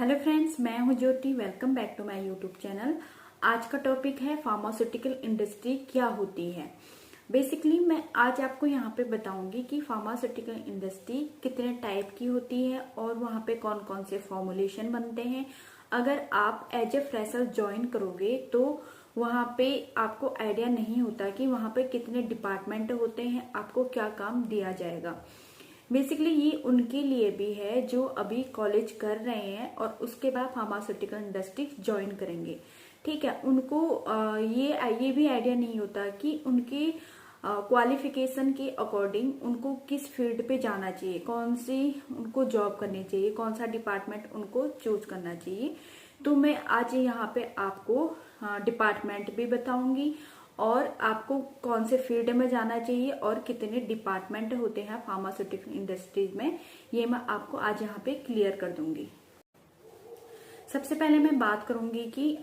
Hello friends, मैं हूं Jyoti. Welcome back to my YouTube channel. आज का टॉपिक है फार्मास्यूटिकल इंडस्ट्री क्या होती है। बेसिकली मैं आज आपको यहां पे बताऊंगी कि फार्मास्यूटिकल इंडस्ट्री कितने टाइप की होती है और वहां पे कौन कौन से फॉर्मुलेशन बनते हैं। अगर आप एज ए फ्रेशर ज्वाइन करोगे तो वहां पे आपको आइडिया नहीं होता कि वहां पे कितने डिपार्टमेंट होते हैं, आपको क्या काम दिया जाएगा। बेसिकली ये उनके लिए भी है जो अभी कॉलेज कर रहे हैं और उसके बाद फार्मास्यूटिकल इंडस्ट्री ज्वाइन करेंगे। ठीक है, उनको ये भी आइडिया नहीं होता कि उनके क्वालिफिकेशन के अकॉर्डिंग उनको किस फील्ड पे जाना चाहिए, कौन सी उनको जॉब करनी चाहिए, कौन सा डिपार्टमेंट उनको चूज करना चाहिए। तो मैं आज यहाँ पे आपको डिपार्टमेंट भी बताऊंगी और आपको कौन से फील्ड में जाना चाहिए और कितने डिपार्टमेंट होते हैं फार्मास्यूटिकल इंडस्ट्रीज में, ये मैं आपको आज यहाँ पे क्लियर कर दूंगी। सबसे पहले मैं बात करूंगी कि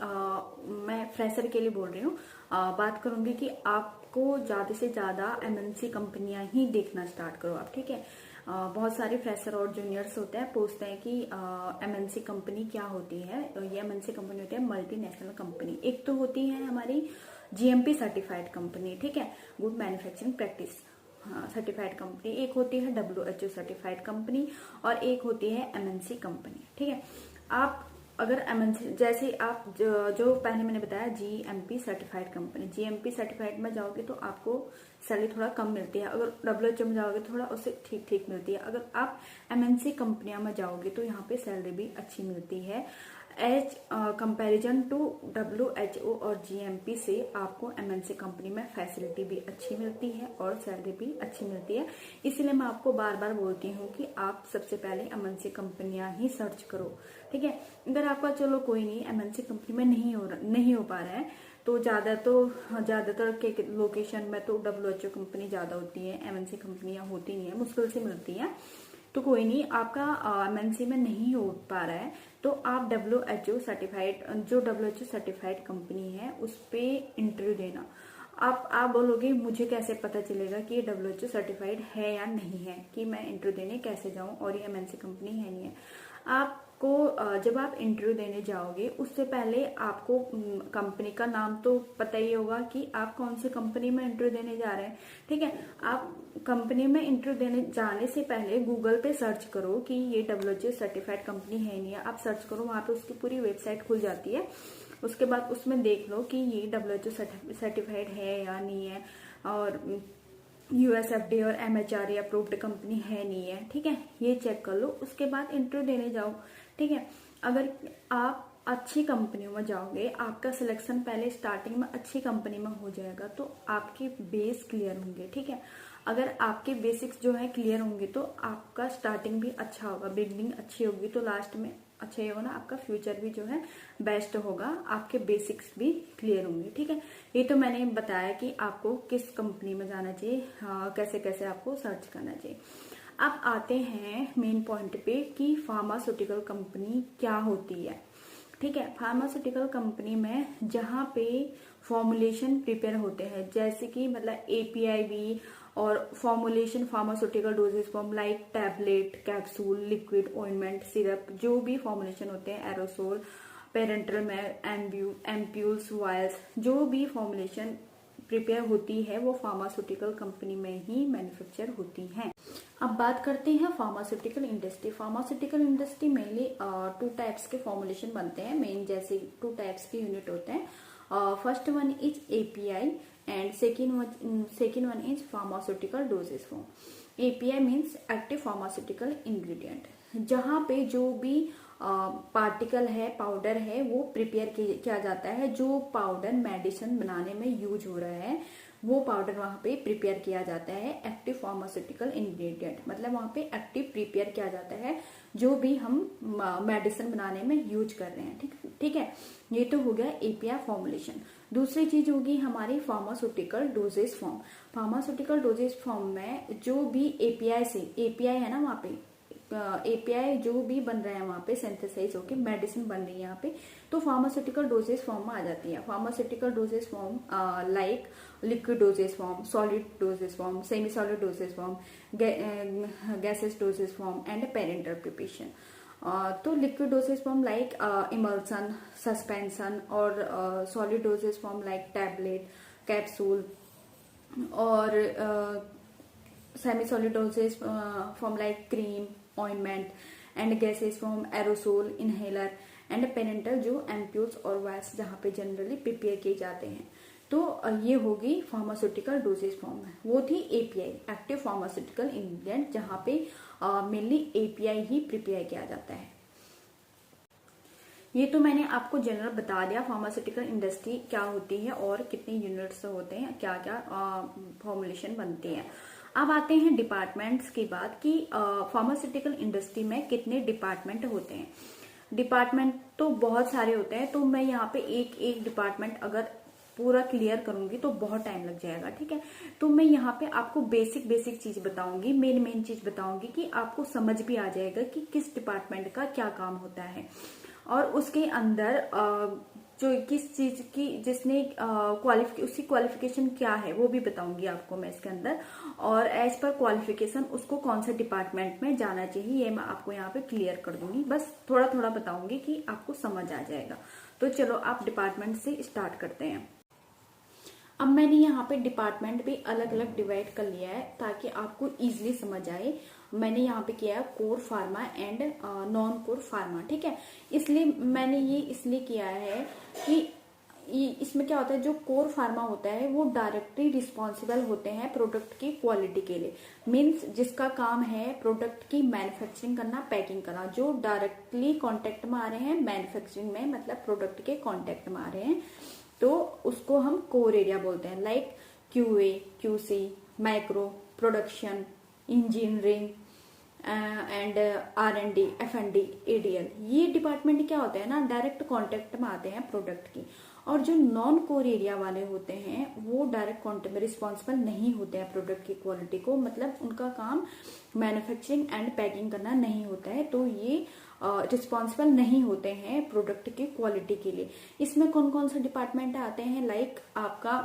मैं फ्रेशर के लिए बोल रही हूँ, बात करूंगी कि आपको ज्यादा से ज्यादा एमएनसी कंपनियां ही देखना स्टार्ट करो आप। ठीक है, बहुत सारे फ्रेशर और जूनियर्स होते हैं, पूछते हैं कि एमएनसी कंपनी क्या होती है। ये एमएनसी कंपनी होती है मल्टीनेशनल कंपनी। एक तो होती है हमारी जीएमपी सर्टिफाइड कंपनी, ठीक है, good manufacturing practice certified company. एक होती है डब्ल्यूएचओ सर्टिफाइड कंपनी और एक होती है एमएनसी कंपनी। ठीक है, आप अगर एमएनसी जैसे आप जो पहले मैंने बताया GMP certified company, GMP certified में जाओगे तो आपको सैलरी थोड़ा कम मिलती है। अगर डब्ल्यूएचओ में जाओगे थोड़ा उससे ठीक ठीक मिलती है। अगर आप एमएनसी कंपनियां में जाओगे तो यहाँ पे सैलरी भी अच्छी मिलती है। एज कंपैरिजन टू डब्ल्यूएचओ और जीएमपी से आपको एमएनसी कंपनी में फैसिलिटी भी अच्छी मिलती है और सैलरी भी अच्छी मिलती है। इसलिए मैं आपको बार बार बोलती हूँ कि आप सबसे पहले एमएनसी कंपनियां ही सर्च करो। ठीक है, अगर आपका चलो कोई नहीं एमएनसी कंपनी में नहीं हो पा रहा है तो ज्यादातर के लोकेशन में तो डब्ल्यूएचओ कंपनी ज्यादा होती है, एमएनसी कंपनियां होती नहीं है, मुश्किल से मिलती है। तो कोई नहीं, आपका एमएनसी में नहीं हो पा रहा है तो आप डब्ल्यूएचओ सर्टिफाइड कंपनी है उस पे इंटरव्यू देना। आप बोलोगे मुझे कैसे पता चलेगा कि ये डब्ल्यूएचओ सर्टिफाइड है या नहीं है, कि मैं इंटरव्यू देने कैसे जाऊं और ये एमएनसी कंपनी है नहीं है। आपको जब आप इंटरव्यू देने जाओगे उससे पहले आपको कंपनी का नाम तो पता ही होगा कि आप कौन सी कंपनी में इंटरव्यू देने जा रहे हैं। ठीक है, आप कंपनी में इंटरव्यू देने जाने से पहले गूगल पे सर्च करो कि ये डब्ल्यूएचओ सर्टिफाइड कंपनी है नहीं है। आप सर्च करो, वहां पे उसकी पूरी वेबसाइट खुल जाती है। उसके बाद उसमें देख लो कि ये डब्ल्यूएचओ सर्टिफाइड है या नहीं है और यूएसएफडी और एमएचआरए अप्रूव्ड कंपनी है नहीं है। ठीक है, ये चेक कर लो, उसके बाद इंटरव्यू देने जाओ। ठीक है, अगर आप अच्छी कंपनियों में जाओगे, आपका सिलेक्शन पहले स्टार्टिंग में अच्छी कंपनी में हो जाएगा तो आपके बेस क्लियर होंगे। ठीक है, अगर आपके बेसिक्स जो है क्लियर होंगे तो आपका स्टार्टिंग भी अच्छा होगा, बिगनिंग अच्छी होगी तो लास्ट में अच्छा ही होगा ना, आपका फ्यूचर भी जो है बेस्ट होगा, आपके बेसिक्स भी क्लियर होंगे। ठीक है, ये तो मैंने बताया कि आपको किस कंपनी में जाना चाहिए, कैसे कैसे आपको सर्च करना चाहिए। अब आते हैं मेन पॉइंट पे कि फार्मास्यूटिकल कंपनी क्या होती है। ठीक है, फार्मास्यूटिकल कंपनी में जहाँ पे फॉर्मुलेशन प्रिपेयर होते हैं, जैसे कि मतलब एपीआई भी और formulation pharmaceutical dosage form like tablet, capsule, liquid, ointment, syrup, जो भी फॉर्मुलेशन होते हैं, एरोसोल, पेरेंटल में एम्प्यूल्स, वायल्स, जो भी फॉर्मुलेशन प्रिपेयर होती है वो फार्मास्यूटिकल कंपनी में ही मैन्युफैक्चर होती है। अब बात करते हैं pharmaceutical industry. Pharmaceutical industry mainly 2 types के फॉर्मुलेशन बनते हैं, मेन जैसे 2 टाइप्स के यूनिट होते हैं। First one is API and second one is pharmaceutical dosage form. API means active pharmaceutical ingredient, जहां पे जो भी पार्टिकल है, पाउडर है, वो प्रिपेयर किया जाता है। जो पाउडर मेडिसिन बनाने में यूज हो रहा है वो पाउडर वहां पे प्रिपेयर किया जाता है। एक्टिव फार्मास्यूटिकल इंग्रेडिएंट मतलब वहां पे एक्टिव प्रिपेयर किया जाता है जो भी हम मेडिसिन बनाने में यूज कर रहे हैं। ठीक है, ये तो हो गया एपीआई फॉर्मुलेशन। दूसरी चीज होगी हमारी pharmaceutical dosage form. Pharmaceutical dosage form में जो भी एपीआई है ना, वहां पे एपीआई जो भी बन रहा है वहां पे सिंथेसाइज होकर मेडिसिन बन रही है यहाँ पे, तो फार्मास्यूटिकल डोजेज फॉर्म में आ जाती है। Pharmaceutical dosage form like liquid dosage form, solid dosage form, semi solid dosage form, gases dosage form and parenteral preparation. तो liquid dosage form like emulsion, suspension, और solid dosage form like tablet, capsule, और semi solid dosage form like cream, ointment, and gases form aerosol, inhaler and parenteral, जो ampoules और vials जहाँ पे generally prepare किए जाते हैं। तो ये होगी फार्मास्यूटिकल डोसेज फॉर्म है। वो थी एपीआई, एक्टिव फार्मास्यूटिकल इंग्रेडिएंट, जहाँ पे मेनली एपीआई ही प्रिपेयर किया जाता है। ये तो मैंने आपको जनरल बता दिया फार्मास्यूटिकल इंडस्ट्री क्या होती है और कितने यूनिट्स होते हैं, क्या क्या फॉर्मुलेशन बनती है। अब आते हैं डिपार्टमेंट्स की बात कि फार्मास्यूटिकल इंडस्ट्री में कितने डिपार्टमेंट होते हैं। डिपार्टमेंट तो बहुत सारे होते हैं, तो मैं यहाँ पे एक एक डिपार्टमेंट अगर पूरा क्लियर करूंगी तो बहुत टाइम लग जाएगा, ठीक है। तो मैं यहाँ पे आपको बेसिक चीज बताऊंगी, मेन चीज बताऊंगी कि आपको समझ भी आ जाएगा कि किस डिपार्टमेंट का क्या काम होता है, और उसके अंदर जो किस चीज की जिसने उसकी क्वालिफिकेशन क्या है वो भी बताऊंगी आपको मैं इसके अंदर, और एज पर क्वालिफिकेशन उसको कौन से डिपार्टमेंट में जाना चाहिए ये मैं आपको यहाँ पे क्लियर कर दूंगी। बस थोड़ा थोड़ा बताऊंगी कि आपको समझ आ जाएगा। तो चलो आप डिपार्टमेंट से स्टार्ट करते हैं। अब मैंने यहाँ पे डिपार्टमेंट भी अलग अलग डिवाइड कर लिया है ताकि आपको इजीली समझ आए। मैंने यहाँ पे किया है core pharma and non core pharma, ठीक है। इसलिए मैंने ये इसलिए किया है कि इसमें क्या होता है, जो कोर फार्मा होता है वो डायरेक्टली रिस्पॉन्सिबल होते हैं प्रोडक्ट की क्वालिटी के लिए। मीन्स जिसका काम है प्रोडक्ट की मैन्युफैक्चरिंग करना, पैकिंग करना, जो डायरेक्टली कॉन्टेक्ट में आ रहे हैं मैन्युफैक्चरिंग में, मतलब प्रोडक्ट के कॉन्टेक्ट में आ रहे हैं, तो उसको हम कोर एरिया बोलते हैं। Like QA, QC, micro, production, engineering and R&D, F&D, ADL, ये डिपार्टमेंट क्या होते हैं ना, डायरेक्ट कांटेक्ट में आते हैं प्रोडक्ट की। और जो नॉन कोर एरिया वाले होते हैं वो डायरेक्ट कांटेक्ट में रिस्पॉन्सिबल नहीं होते हैं प्रोडक्ट की क्वालिटी को, मतलब उनका काम मैन्युफैक्चरिंग एंड पैकिंग करना नहीं होता है, तो ये रिस्पॉन्सिबल नहीं होते हैं प्रोडक्ट की क्वालिटी के लिए। इसमें कौन कौन से डिपार्टमेंट आते हैं, लाइक आपका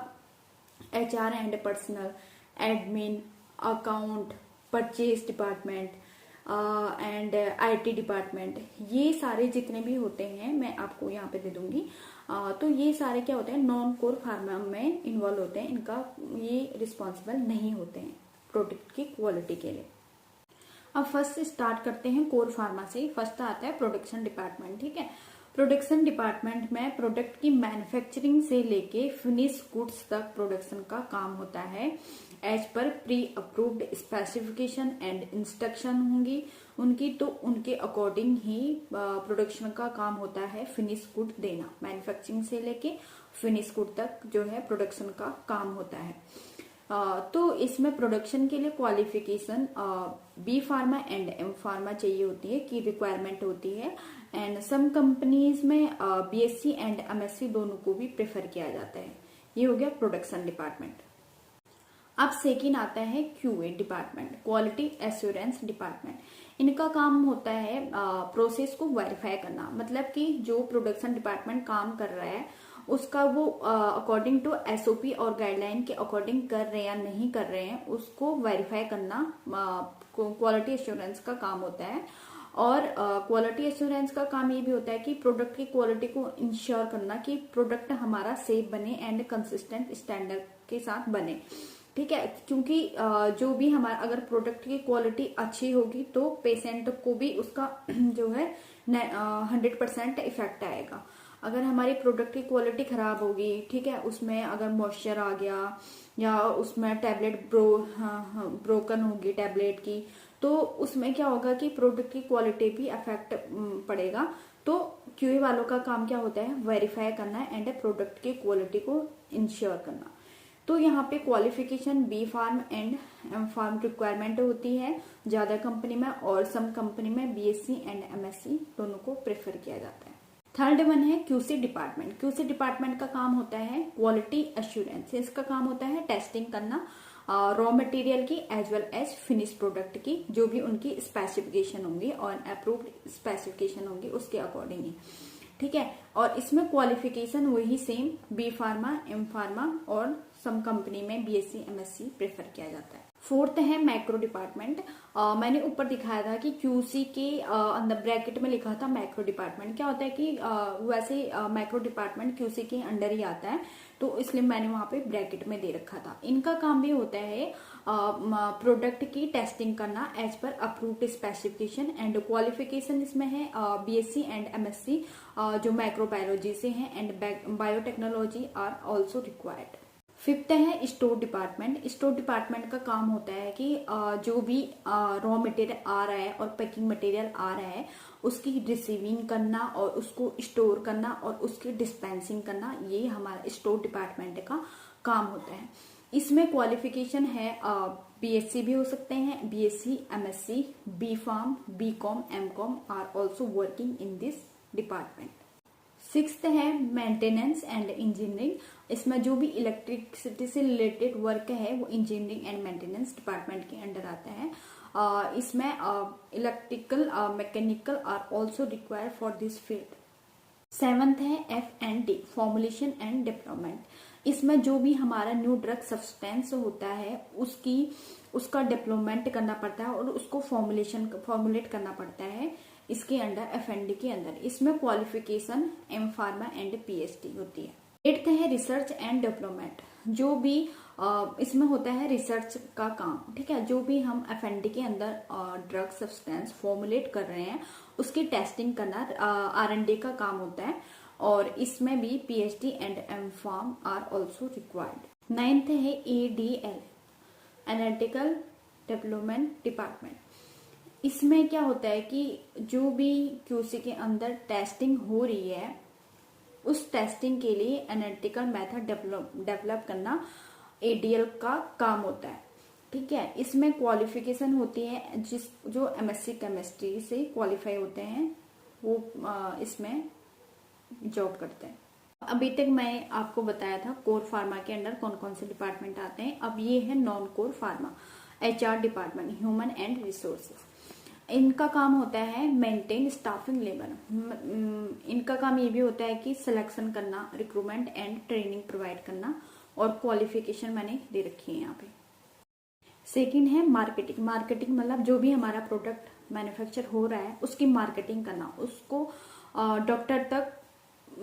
HR and personal, admin, account, purchase department and IT department, ये सारे जितने भी होते हैं मैं आपको यहाँ पे दे दूंगी। तो ये सारे क्या होते हैं, नॉन कोर फार्मा में इन्वॉल्व होते हैं, इनका ये रिस्पॉन्सिबल नहीं होते हैं प्रोडक्ट की क्वालिटी के लिए। अब फर्स्ट स्टार्ट करते हैं कोर फार्मा से। फर्स्ट आता है प्रोडक्शन डिपार्टमेंट, ठीक है। प्रोडक्शन डिपार्टमेंट में प्रोडक्ट की मैन्युफैक्चरिंग से लेके फिनिश गुड्स तक प्रोडक्शन का काम होता है। As per pre approved specification and instruction होंगी उनकी, तो उनके अकॉर्डिंग ही प्रोडक्शन का काम होता है फिनिश गुड देना। मैन्युफैक्चरिंग से लेके फिनिश गुड तक जो है प्रोडक्शन का काम होता है। तो इसमें प्रोडक्शन के लिए qualification B pharma and M pharma चाहिए होती है, की रिक्वायरमेंट होती है। एंड सम कंपनीज में BSc एंड MSc दोनों को भी प्रेफर किया जाता है। ये हो गया प्रोडक्शन डिपार्टमेंट। अब सेकेंड आता है QA department, quality assurance department. इनका काम होता है प्रोसेस को वेरीफाई करना, मतलब कि जो प्रोडक्शन डिपार्टमेंट काम कर रहा है उसका वो अकॉर्डिंग टू SOP और गाइडलाइन के अकॉर्डिंग कर रहे हैं या नहीं कर रहे हैं, उसको वेरीफाई करना क्वालिटी एश्योरेंस का काम होता है। और क्वालिटी एश्योरेंस का काम ये भी होता है कि प्रोडक्ट की क्वालिटी को इंश्योर करना कि प्रोडक्ट हमारा सेफ बने एंड कंसिस्टेंट स्टैंडर्ड के साथ बने, ठीक है। क्योंकि जो भी हमारा अगर प्रोडक्ट की क्वालिटी अच्छी होगी तो पेशेंट को भी उसका जो है 100% इफेक्ट आएगा। अगर हमारी प्रोडक्ट की क्वालिटी खराब होगी, ठीक है, उसमें अगर मॉइस्चर आ गया या उसमें टैबलेट ब्रोकन होगी टैबलेट की, तो उसमें क्या होगा कि प्रोडक्ट की क्वालिटी भी अफेक्ट पड़ेगा। तो QA वालों का काम क्या होता है, वेरीफाई करना एंड प्रोडक्ट की क्वालिटी को इंश्योर करना। तो यहाँ पे qualification B pharm and M pharm requirement होती है ज्यादा कंपनी में, और सम कंपनी में BSc एंड MSc दोनों को प्रेफर किया जाता है। थर्ड वन है QC डिपार्टमेंट। QC डिपार्टमेंट का काम होता है क्वालिटी एश्योरेंस। इसका काम होता है टेस्टिंग करना रॉ मटेरियल की as well as finish product की, जो भी उनकी स्पेसिफिकेशन होंगी और अप्रूव्ड स्पेसिफिकेशन होंगी उसके अकॉर्डिंग ही, ठीक है। और इसमें क्वालिफिकेशन वही same B pharma, M pharma और सम कंपनी में BSc MSc प्रेफर किया जाता है। फोर्थ है मैक्रो डिपार्टमेंट। मैंने ऊपर दिखाया था कि क्यूसी के अंदर ब्रैकेट में लिखा था मैक्रो डिपार्टमेंट। क्या होता है कि वैसे मैक्रो डिपार्टमेंट क्यूसी के अंडर ही आता है, तो इसलिए मैंने वहां पे ब्रैकेट में दे रखा था। इनका काम भी होता है प्रोडक्ट की टेस्टिंग करना as per approved specification and qualification. इसमें है बीएससी एंड एमएससी जो माइक्रोबायोलॉजी से हैं and biotechnology are also required. Fifth है स्टोर डिपार्टमेंट। स्टोर डिपार्टमेंट का काम होता है कि जो भी रॉ मटेरियल आ रहा है और पैकिंग मटेरियल आ रहा है उसकी रिसीविंग करना और उसको स्टोर करना और उसकी डिस्पेंसिंग करना, ये हमारा स्टोर डिपार्टमेंट का काम होता है। इसमें क्वालिफिकेशन है बीएससी भी हो सकते हैं, BSc, MSc, B pharm, B com, M com are also working in this department. Sixth है मेंटेनेंस एंड इंजीनियरिंग। इसमें जो भी इलेक्ट्रिसिटी से रिलेटेड वर्क है वो इंजीनियरिंग एंड मेंटेनेंस डिपार्टमेंट के अंडर आता है। इसमें electrical, mechanical are also required for this field. Seventh है F&D, फॉर्मुलेशन एंड डेवलपमेंट। इसमें जो भी हमारा न्यू ड्रग सब्सटेंस होता है उसका डेवलपमेंट करना पड़ता है और उसको फॉर्मुलेट करना पड़ता है इसके अंडर, F&D के अंदर। इसमें qualification M pharma and PhD होती है। एट्थ है रिसर्च एंड डेवलपमेंट। जो भी इसमें होता है रिसर्च का काम, ठीक है। जो भी हम F&D के अंदर ड्रग सब्सटेंस फॉर्मुलेट कर रहे हैं उसकी टेस्टिंग करना R&D का काम होता है और इसमें भी PhD and M pharm are also required. Ninth है ADL, एनालिटिकल डेवलपमेंट डिपार्टमेंट। इसमें क्या होता है कि जो भी क्यूसी के अंदर टेस्टिंग हो रही है उस टेस्टिंग के लिए एनालिटिकल मेथड डेवलप करना ADL का काम होता है, ठीक है। इसमें क्वालिफिकेशन होती है जो एमएससी केमिस्ट्री से क्वालिफाई होते हैं वो इसमें जॉब करते हैं। अभी तक मैं आपको बताया था कोर फार्मा के अंदर कौन कौन से डिपार्टमेंट आते हैं। अब ये है non core pharma, HR department, human and resources. इनका काम होता है मेंटेन स्टाफिंग लेबर। इनका काम ये भी होता है कि सिलेक्शन करना, रिक्रूटमेंट एंड ट्रेनिंग प्रोवाइड करना और क्वालिफिकेशन मैंने दे रखी है यहाँ पे। सेकंड है मार्केटिंग। मार्केटिंग मतलब जो भी हमारा प्रोडक्ट मैन्युफैक्चर हो रहा है उसकी मार्केटिंग करना, उसको डॉक्टर तक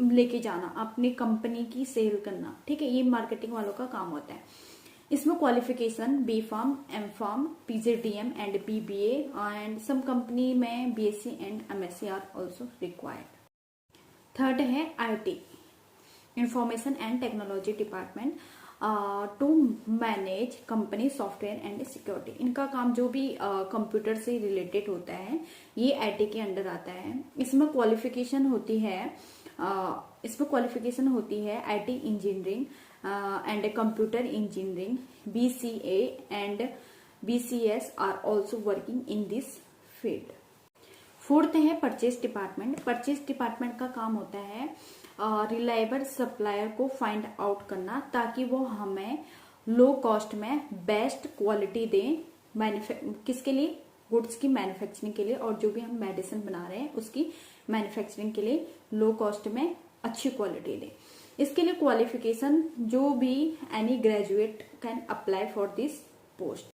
लेके जाना, अपनी कंपनी की सेल करना, ठीक है। ये मार्केटिंग वालों का काम होता है। इसमें qualification B pharm, M pharm, PGDM and BBA and some company में BSc and MSc are also required. Third है IT, information and technology department, to manage company software and security. इनका काम जो भी कंप्यूटर से रिलेटेड होता है ये IT के अंडर आता है। इसमें क्वालिफिकेशन होती है IT engineering and computer engineering, BCA and BCS are also working in this field. Fourth है परचेज डिपार्टमेंट। परचेज डिपार्टमेंट का काम होता है रिलायबल सप्लायर को फाइंड आउट करना ताकि वो हमें लो कॉस्ट में बेस्ट क्वालिटी दें। किसके लिए? गुड्स की मैन्युफैक्चरिंग के लिए, और जो भी हम मेडिसिन बना रहे हैं उसकी मैन्युफैक्चरिंग के लिए लो कॉस्ट में अच्छी क्वालिटी दें। इसके लिए क्वालिफिकेशन जो भी any graduate can apply for this post.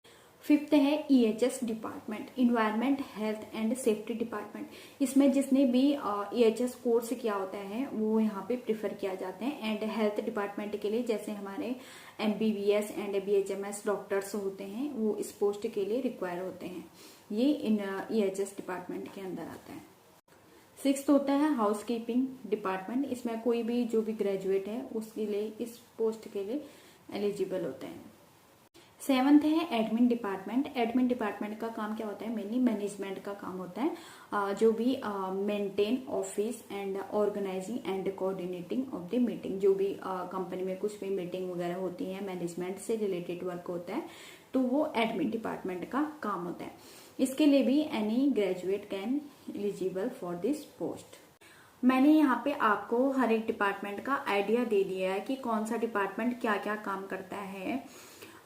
Fifth है EHS department, environment health and safety department. इसमें जिसने भी EHS कोर्स किया होता है वो यहाँ पे प्रिफर किया जाते हैं। एंड हेल्थ डिपार्टमेंट के लिए जैसे हमारे MBBS एंड BHMS डॉक्टर्स होते हैं वो इस पोस्ट के लिए रिक्वायर होते हैं। ये इन EHS डिपार्टमेंट के अंदर आता है। सिक्स्थ होता है हाउस कीपिंग डिपार्टमेंट। इसमें कोई भी जो भी ग्रेजुएट है उसके लिए इस पोस्ट के लिए एलिजिबल होते हैं। सेवंथ है एडमिन डिपार्टमेंट। एडमिन डिपार्टमेंट का काम क्या होता है? मेनली मैनेजमेंट का काम होता है, जो भी maintain office and organising and coordinating of the meeting. जो भी कंपनी में कुछ भी मीटिंग वगैरह होती है, मैनेजमेंट से रिलेटेड वर्क होता है, तो वो एडमिन डिपार्टमेंट का काम होता है। इसके लिए भी any graduate can eligible for this post. मैंने यहाँ पे आपको हर एक डिपार्टमेंट का आइडिया दे दिया है कि कौन सा डिपार्टमेंट क्या क्या काम करता है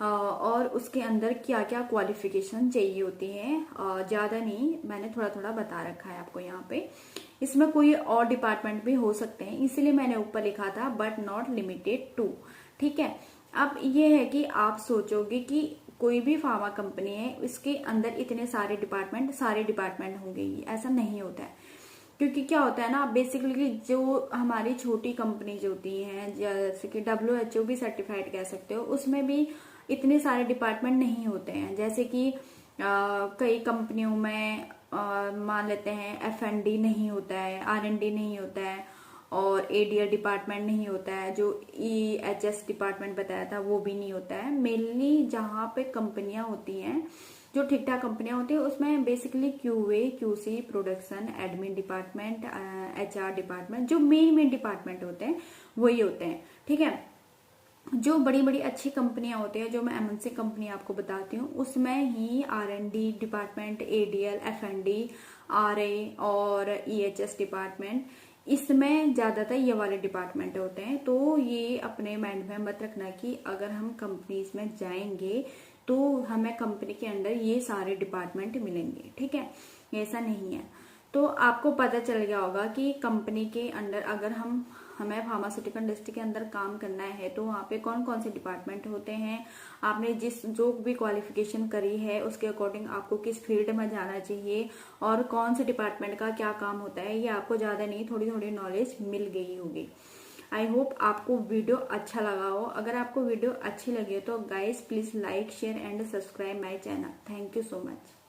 और उसके अंदर क्या क्या क्वालिफिकेशन चाहिए होती है। ज्यादा नहीं, मैंने थोड़ा थोड़ा बता रखा है आपको यहाँ पे। इसमें कोई और डिपार्टमेंट भी हो सकते हैं, इसलिए मैंने ऊपर लिखा था बट नॉट लिमिटेड टू। ठीक है, अब ये है कि आप सोचोगे कि कोई भी फार्मा कंपनी है इसके अंदर इतने सारे डिपार्टमेंट होंगे ही, ऐसा नहीं होता है। क्योंकि क्या होता है ना, बेसिकली जो हमारी छोटी कंपनीज होती हैं, जैसे कि WHO भी सर्टिफाइड कह सकते हो, उसमें भी इतने सारे डिपार्टमेंट नहीं होते हैं। जैसे कि कई कंपनियों में मान लेते हैं F&D नहीं होता है, R&D नहीं होता है, और ADL डिपार्टमेंट नहीं होता है, जो EHS डिपार्टमेंट बताया था वो भी नहीं होता है। मेनली जहाँ पे कंपनियां होती हैं, जो ठीक ठाक कंपनियां होती है, उसमें basically QA QC production admin department HR department, जो मेन डिपार्टमेंट होते हैं वही होते हैं। ठीक है, जो बड़ी बड़ी अच्छी कंपनियां होती है, जो मैं MNC कंपनी आपको बताती हूँ, उसमें ही R&D department, ADL, F&D, RA और EHS डिपार्टमेंट, इसमें ज्यादातर ये वाले डिपार्टमेंट होते हैं। तो ये अपने माइंड में मत रखना कि अगर हम कंपनीज में जाएंगे तो हमें कंपनी के अंदर ये सारे डिपार्टमेंट मिलेंगे। ठीक है, ऐसा नहीं है। तो आपको पता चल गया होगा कि कंपनी के अंदर अगर हमें फार्मास्यूटिकल इंडस्ट्री के अंदर काम करना है तो वहाँ पे कौन कौन से डिपार्टमेंट होते हैं, आपने जो भी क्वालिफिकेशन करी है उसके अकॉर्डिंग आपको किस फील्ड में जाना चाहिए और कौन से डिपार्टमेंट का क्या काम होता है, ये आपको ज्यादा नहीं थोड़ी थोड़ी नॉलेज मिल गई होगी। आई होप आपको वीडियो अच्छा लगा हो। अगर आपको वीडियो अच्छी लगी तो guys please like share and subscribe my channel. Thank you so much.